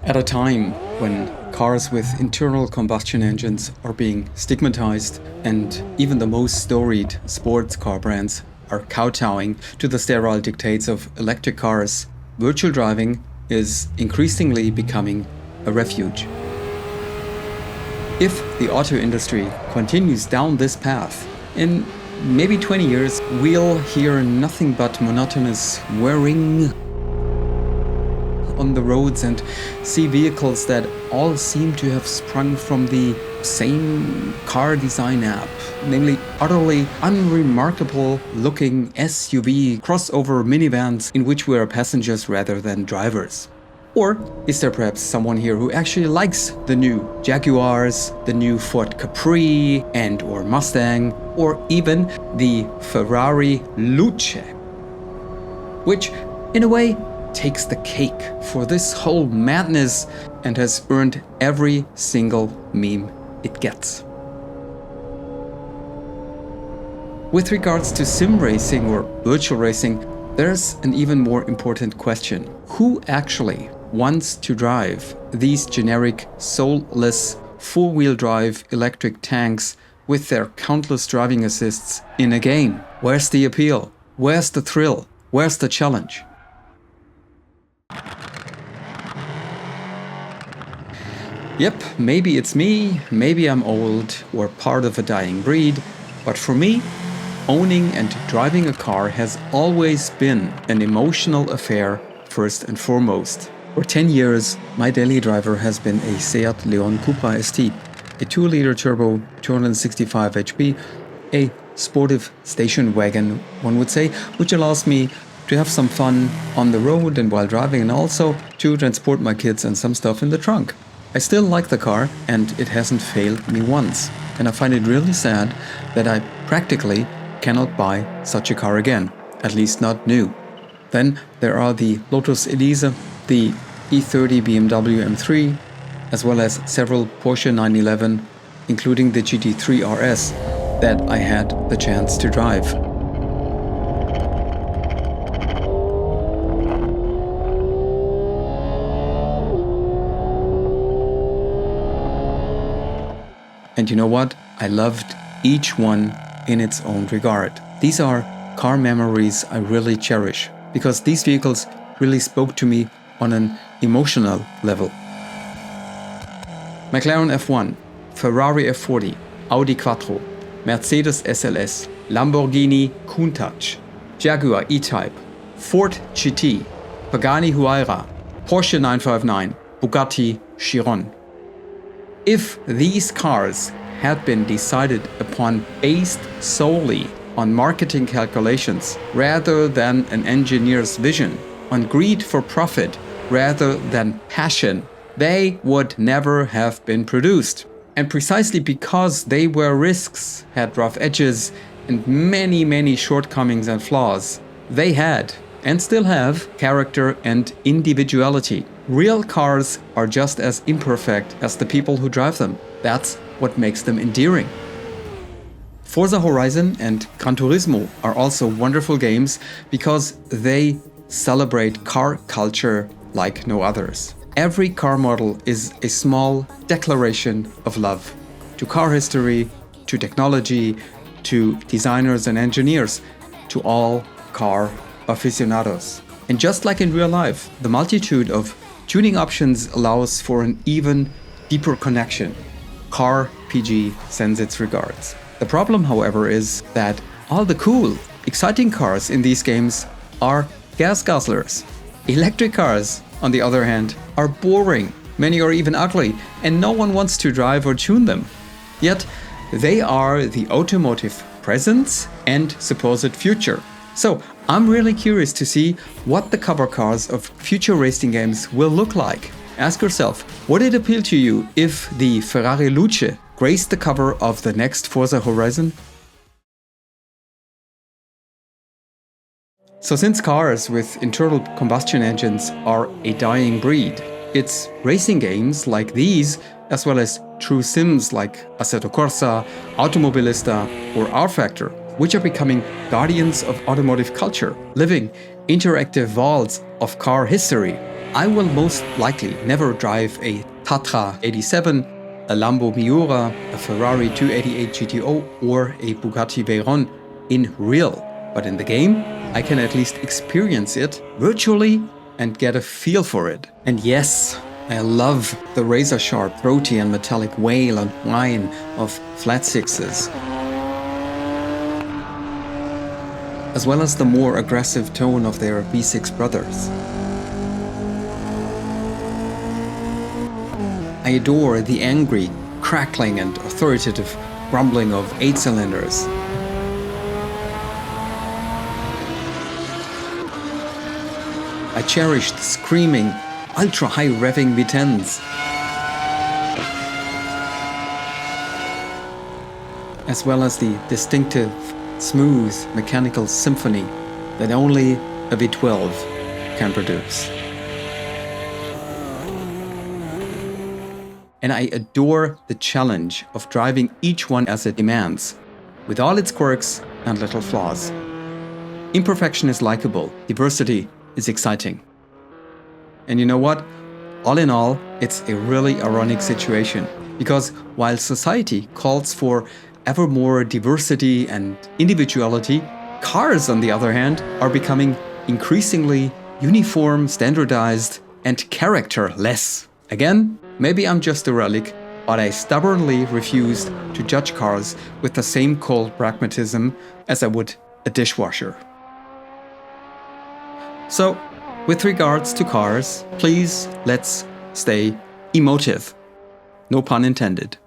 At a time when cars with internal combustion engines are being stigmatized and even the most storied sports car brands are kowtowing to the sterile dictates of electric cars, virtual driving is increasingly becoming a refuge. If the auto industry continues down this path, in maybe 20 years we'll hear nothing but monotonous whirring on the roads and see vehicles that all seem to have sprung from the same car design app, namely utterly unremarkable looking SUV crossover minivans in which we are passengers rather than drivers. Or is there perhaps someone here who actually likes the new Jaguars, the new Ford Capri and or Mustang, or even the Ferrari Luce, which in a way takes the cake for this whole madness and has earned every single meme it gets. With regards to sim racing or virtual racing, there's an even more important question. Who actually wants to drive these generic, soulless, four-wheel drive electric tanks with their countless driving assists in a game? Where's the appeal? Where's the thrill? Where's the challenge? Yep, maybe it's me, maybe I'm old or part of a dying breed, but for me, owning and driving a car has always been an emotional affair first and foremost. For 10 years, my daily driver has been a Seat Leon Cupra ST, a 2-liter turbo, 265 HP, a sportive station wagon, one would say, which allows me to have some fun on the road and while driving, and also to transport my kids and some stuff in the trunk. I still like the car and it hasn't failed me once, and I find it really sad that I practically cannot buy such a car again, at least not new. Then there are the Lotus Elise, the E30 BMW M3, as well as several Porsche 911, including the GT3 RS, that I had the chance to drive. And you know what? I loved each one in its own regard. These are car memories I really cherish, because these vehicles really spoke to me on an emotional level. McLaren F1, Ferrari F40, Audi Quattro, Mercedes SLS, Lamborghini Countach, Jaguar E-Type, Ford GT, Pagani Huayra, Porsche 959, Bugatti Chiron. If these cars had been decided upon based solely on marketing calculations rather than an engineer's vision, on greed for profit rather than passion, they would never have been produced. And precisely because they were risks, had rough edges, and many shortcomings and flaws, they had, and still have, character and individuality. Real cars are just as imperfect as the people who drive them. That's what makes them endearing. Forza Horizon and Gran Turismo are also wonderful games because they celebrate car culture like no others. Every car model is a small declaration of love to car history, to technology, to designers and engineers, to all car aficionados. And just like in real life, the multitude of tuning options allows for an even deeper connection. Car PG sends its regards. The problem, however, is that all the cool, exciting cars in these games are gas guzzlers. Electric cars, on the other hand, are boring. Many are even ugly, and no one wants to drive or tune them. Yet, they are the automotive present and supposed future. So, I'm really curious to see what the cover cars of future racing games will look like. Ask yourself, would it appeal to you if the Ferrari Luce graced the cover of the next Forza Horizon? So since cars with internal combustion engines are a dying breed, it's racing games like these, as well as true sims like Assetto Corsa, Automobilista or rFactor, which are becoming guardians of automotive culture, living interactive vaults of car history. I will most likely never drive a Tatra 87, a Lambo Miura, a Ferrari 288 GTO, or a Bugatti Veyron in real. But in the game, I can at least experience it virtually and get a feel for it. And yes, I love the razor-sharp, throaty and metallic wail and whine of flat sixes, as well as the more aggressive tone of their V6 brothers. I adore the angry, crackling and authoritative rumbling of 8 cylinders. I cherish the screaming, ultra-high revving V10s, as well as the distinctive, smooth mechanical symphony that only a V12 can produce. And I adore the challenge of driving each one as it demands, with all its quirks and little flaws. Imperfection is likable, diversity is exciting. And you know what? All in all, it's a really ironic situation, because while society calls for ever more diversity and individuality, cars, on the other hand, are becoming increasingly uniform, standardized, and characterless. Again, maybe I'm just a relic, but I stubbornly refused to judge cars with the same cold pragmatism as I would a dishwasher. So, with regards to cars, please let's stay emotive. No pun intended.